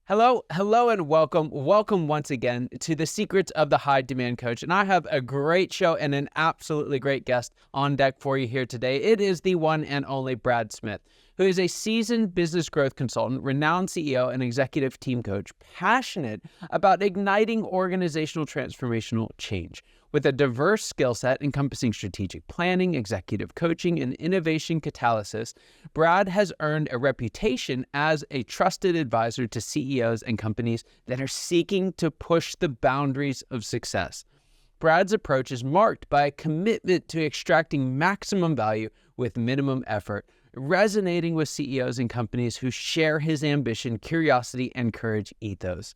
Hello, and welcome. Welcome once again to the Secrets of the High Demand Coach. And I have a great show and an absolutely great guest on deck for you here today. It is the one and only Brad Smith, who is a seasoned business growth consultant, renowned CEO, and executive team coach, passionate about igniting organizational transformational change. With a diverse skill set encompassing strategic planning, executive coaching, and innovation catalysis, Brad has earned a reputation as a trusted advisor to CEOs and companies that are seeking to push the boundaries of success. Brad's approach is marked by a commitment to extracting maximum value with minimum effort, resonating with CEOs and companies who share his ambition, curiosity, and courage ethos.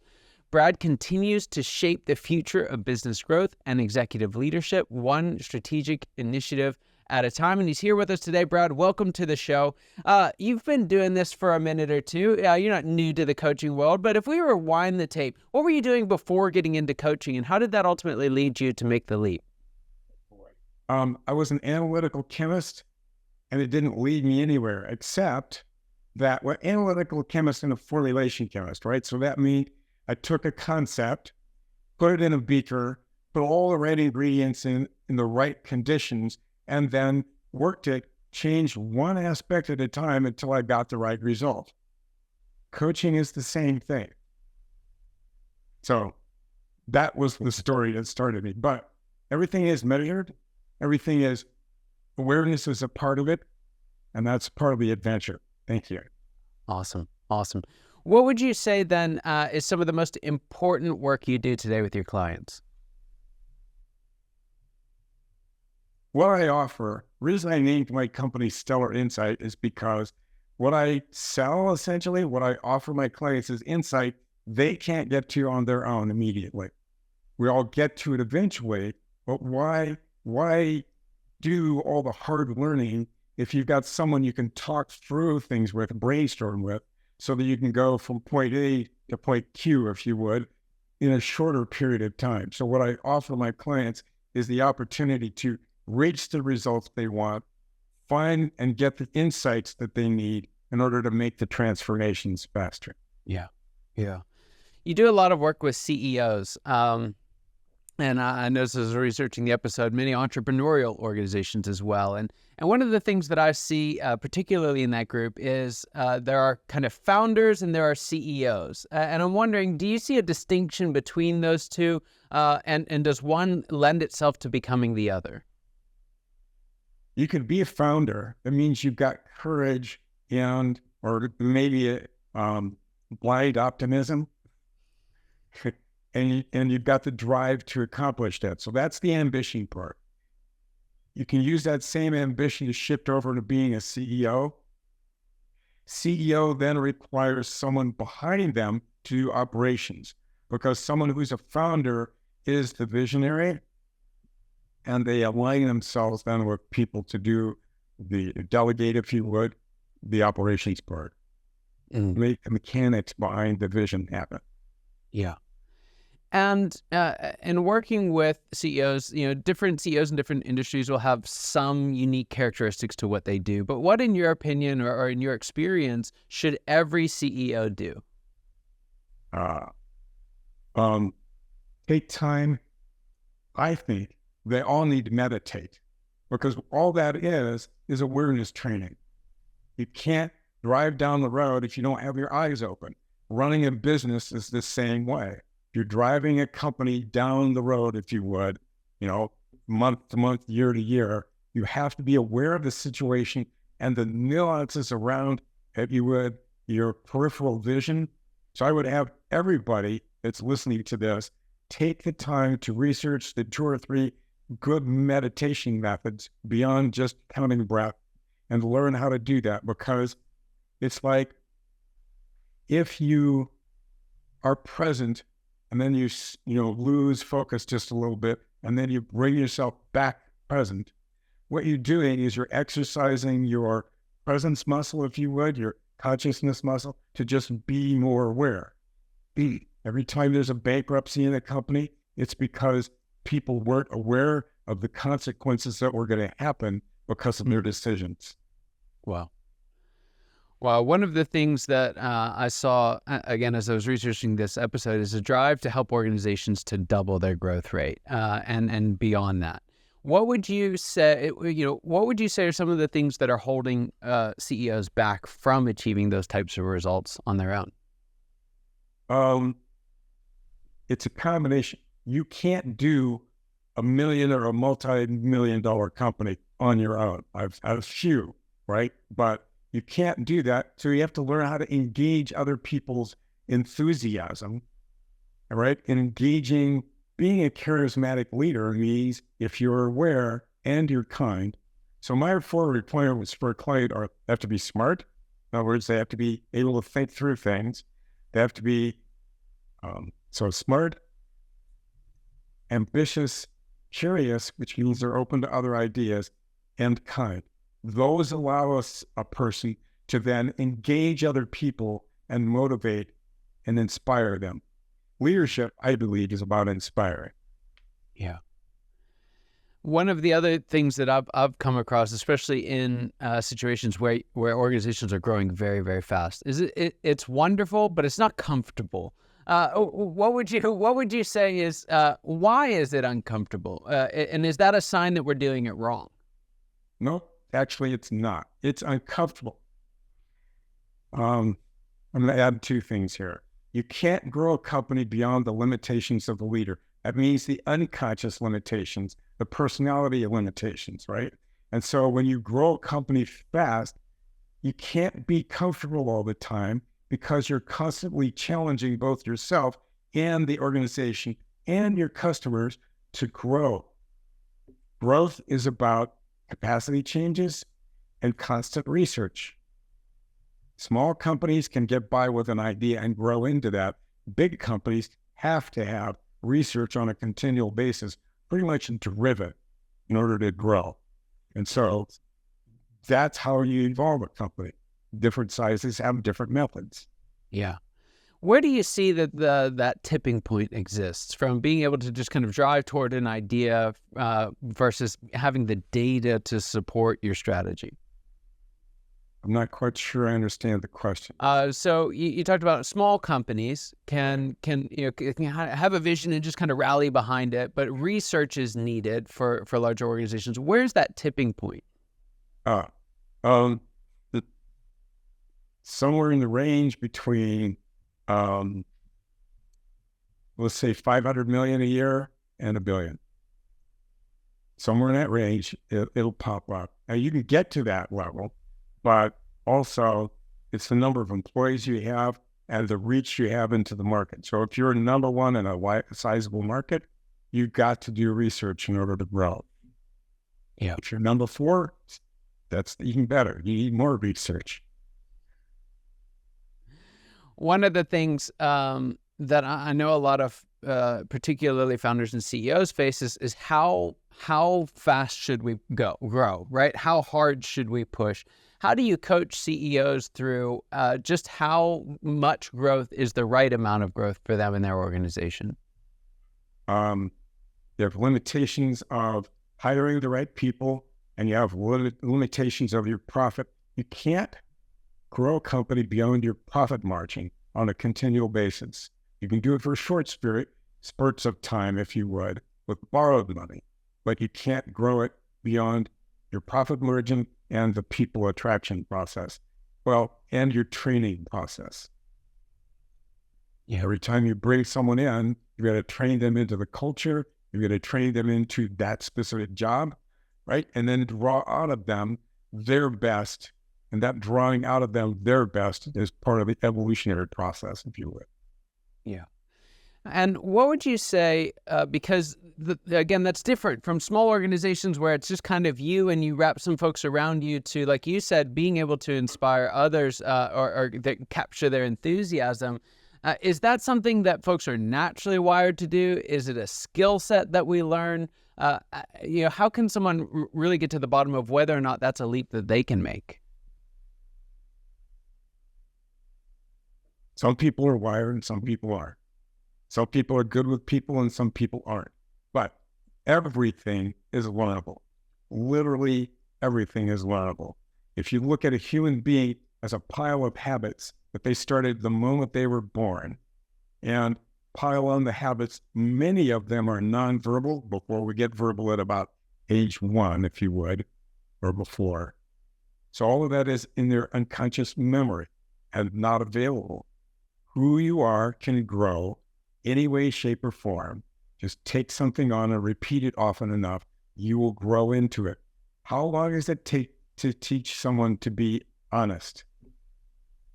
Brad continues to shape the future of business growth and executive leadership, one strategic initiative at a time. And he's here with us today. Brad, welcome to the show. You've been doing this for a minute or two. You're not new to the coaching world, but if we rewind the tape, what were you doing before getting into coaching, and how did that ultimately lead you to make the leap? I was an analytical chemist, and it didn't lead me anywhere except that we're analytical chemist and a formulation chemist, right? So that means I took a concept, put it in a beaker, put all the right ingredients in the right conditions, and then worked it, changed one aspect at a time until I got the right result. Coaching is the same thing. So that was the story that started me. But everything is measured. Everything is, awareness is a part of it. And that's part of the adventure. Thank you. Awesome. What would you say then is some of the most important work you do today with your clients? What I offer, the reason I named my company Stellar Insight is because what I sell, essentially, what I offer my clients is insight they can't get to on their own immediately. We all get to it eventually, but why do all the hard learning if you've got someone you can talk through things with, brainstorm with, so that you can go from point A to point Q, if you would, in a shorter period of time. So what I offer my clients is the opportunity to reach the results they want, find and get the insights that they need in order to make the transformations faster. Yeah. You do a lot of work with CEOs. And I noticed as I was researching the episode, many entrepreneurial organizations as well. And one of the things that I see, particularly in that group, is there are kind of founders and there are CEOs. And I'm wondering, do you see a distinction between those two? And does one lend itself to becoming the other? You could be a founder. That means you've got courage or maybe blind optimism. And you've got the drive to accomplish that. So that's the ambition part. You can use that same ambition to shift over to being a CEO. CEO then requires someone behind them to do operations, because someone who's a founder is the visionary, and they align themselves then with people to do the delegate, if you would, the operations part. And make the mechanics behind the vision happen. Yeah. And working with CEOs, different CEOs in different industries will have some unique characteristics to what they do. But what, in your opinion or in your experience, should every CEO do? Take time. I think they all need to meditate, because all that is awareness training. You can't drive down the road if you don't have your eyes open. Running a business is the same way. You're driving a company down the road, if you would, month to month, year to year, you have to be aware of the situation and the nuances around, if you would, your peripheral vision. So I would have everybody that's listening to this take the time to research the 2 or 3 good meditation methods beyond just counting breath, and learn how to do that, because it's like if you are present and then you lose focus just a little bit, and then you bring yourself back present. What you're doing is you're exercising your presence muscle, if you would, your consciousness muscle, to just be more aware. Every time there's a bankruptcy in a company, it's because people weren't aware of the consequences that were going to happen because of their decisions. Wow. Well, one of the things that I saw, again, as I was researching this episode, is a drive to help organizations to double their growth rate and beyond that. What would you say, what would you say are some of the things that are holding CEOs back from achieving those types of results on their own? It's a combination. You can't do a million or a multi-million dollar company on your own. I've a few, right? But you can't do that. So you have to learn how to engage other people's enthusiasm, all right? And being a charismatic leader means if you're aware and you're kind. So my 4 requirements for a client are, they have to be smart. In other words, they have to be able to think through things. They have to be smart, ambitious, curious, which means they're open to other ideas, and kind. Those allow a person to then engage other people and motivate and inspire them. Leadership, I believe, is about inspiring. Yeah. One of the other things that I've come across, especially in situations where organizations are growing very, very fast, is it's wonderful, but it's not comfortable. What would you say is why is it uncomfortable? And is that a sign that we're doing it wrong? No, actually, it's not. It's uncomfortable. I'm going to add 2 things here. You can't grow a company beyond the limitations of the leader. That means the unconscious limitations, the personality limitations, right? And so when you grow a company fast, you can't be comfortable all the time because you're constantly challenging both yourself and the organization and your customers to grow. Growth is about capacity changes and constant research. Small companies can get by with an idea and grow into that. Big companies have to have research on a continual basis, pretty much driven in order to grow. And so that's how you evolve a company. Different sizes have different methods. Yeah. Where do you see that that tipping point exists from being able to just kind of drive toward an idea versus having the data to support your strategy? I'm not quite sure I understand the question. So you talked about small companies can have a vision and just kind of rally behind it, but research is needed for larger organizations. Where's that tipping point? Somewhere in the range between, let's say 500 million a year and $1 billion. Somewhere in that range, it'll pop up. Now you can get to that level, but also it's the number of employees you have and the reach you have into the market. So if you're number one in a sizable market, you've got to do research in order to grow. Yeah. If you're number 4, that's even better. You need more research. One of the things that I know a lot of particularly founders and CEOs face is how fast should we grow, right? How hard should we push? How do you coach CEOs through just how much growth is the right amount of growth for them in their organization? You have limitations of hiring the right people, and you have limitations of your profit. You can't grow a company beyond your profit margin on a continual basis. You can do it for short spurts of time, if you would, with borrowed money, but you can't grow it beyond your profit margin and the people attraction process. Well, and your training process. Yeah. Every time you bring someone in, you got to train them into the culture. You got to train them into that specific job, right? And then draw out of them their best. And that drawing out of them their best is part of the evolutionary process, if you would. Yeah. And what would you say, because again, that's different from small organizations where it's just kind of you and you wrap some folks around you to, like you said, being able to inspire others or capture their enthusiasm. Is that something that folks are naturally wired to do? Is it a skill set that we learn? How can someone really get to the bottom of whether or not that's a leap that they can make? Some people are wired and some people aren't. Some people are good with people and some people aren't. But everything is learnable. Literally everything is learnable. If you look at a human being as a pile of habits that they started the moment they were born, and pile on the habits. Many of them are nonverbal before we get verbal at about age 1, if you would, or before. So all of that is in their unconscious memory and not available. Who you are can grow any way, shape, or form. Just take something on and repeat it often enough. You will grow into it. How long does it take to teach someone to be honest?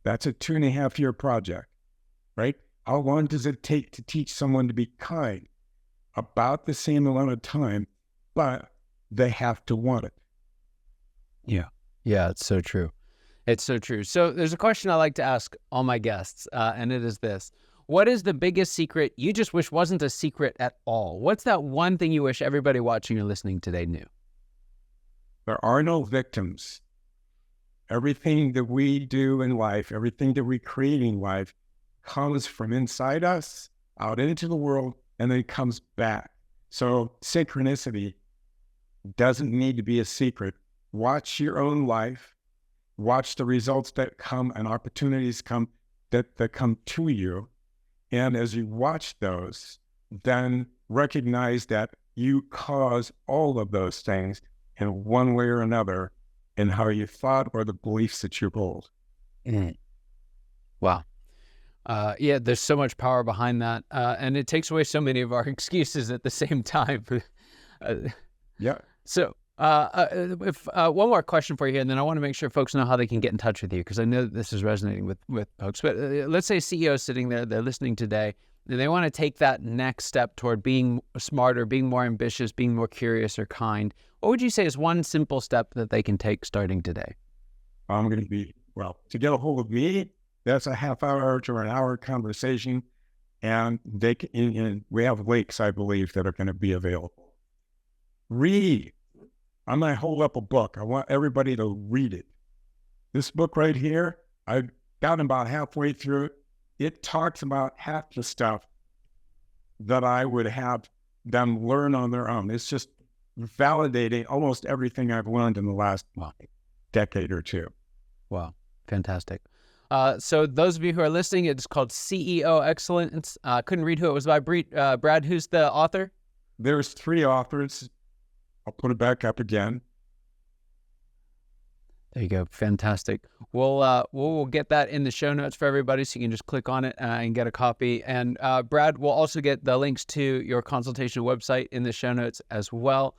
That's a 2.5-year project, right? How long does it take to teach someone to be kind? About the same amount of time, but they have to want it. Yeah. Yeah, it's so true. It's so true. So there's a question I like to ask all my guests, and it is this. What is the biggest secret you just wish wasn't a secret at all? What's that one thing you wish everybody watching or listening today knew? There are no victims. Everything that we do in life, everything that we create in life comes from inside us, out into the world, and then comes back. So synchronicity doesn't need to be a secret. Watch your own life. Watch the results that come and opportunities come that come to you. And as you watch those, then recognize that you cause all of those things in one way or another in how you thought or the beliefs that you hold. Wow. Yeah, there's so much power behind that. And it takes away so many of our excuses at the same time. Yeah. So if one more question for you, and then I want to make sure folks know how they can get in touch with you, because I know that this is resonating with folks. But let's say a CEO is sitting there, they're listening today, and they want to take that next step toward being smarter, being more ambitious, being more curious or kind. What would you say is one simple step that they can take starting today? I'm going to be, to get a hold of me, that's a half-hour to an hour conversation. And we have links, I believe, that are going to be available. Read. I might hold up a book. I want everybody to read it. This book right here, I've gotten about halfway through it. It talks about half the stuff that I would have them learn on their own. It's just validating almost everything I've learned in the last decade or two. Wow. Fantastic. So those of you who are listening, it's called CEO Excellence. Couldn't read who it was by. Brad, who's the author? There's 3 authors. I'll put it back up again. There you go. Fantastic. We'll get that in the show notes for everybody, so you can just click on it and get a copy. And Brad, we'll also get the links to your consultation website in the show notes as well.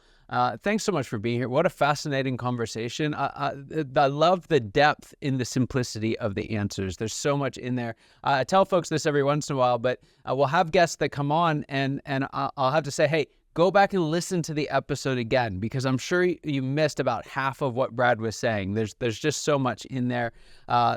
Thanks so much for being here. What a fascinating conversation. I love the depth in the simplicity of the answers. There's so much in there. I tell folks this every once in a while, but we'll have guests that come on and I'll have to say, hey, go back and listen to the episode again, because I'm sure you missed about half of what Brad was saying. There's just so much in there.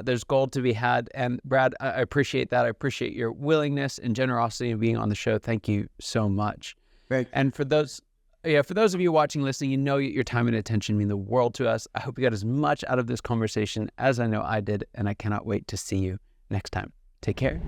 There's gold to be had. And Brad, I appreciate that. I appreciate your willingness and generosity in being on the show. Thank you so much. Thank you. And for those of you watching, listening, you know your time and attention mean the world to us. I hope you got as much out of this conversation as I know I did, and I cannot wait to see you next time. Take care.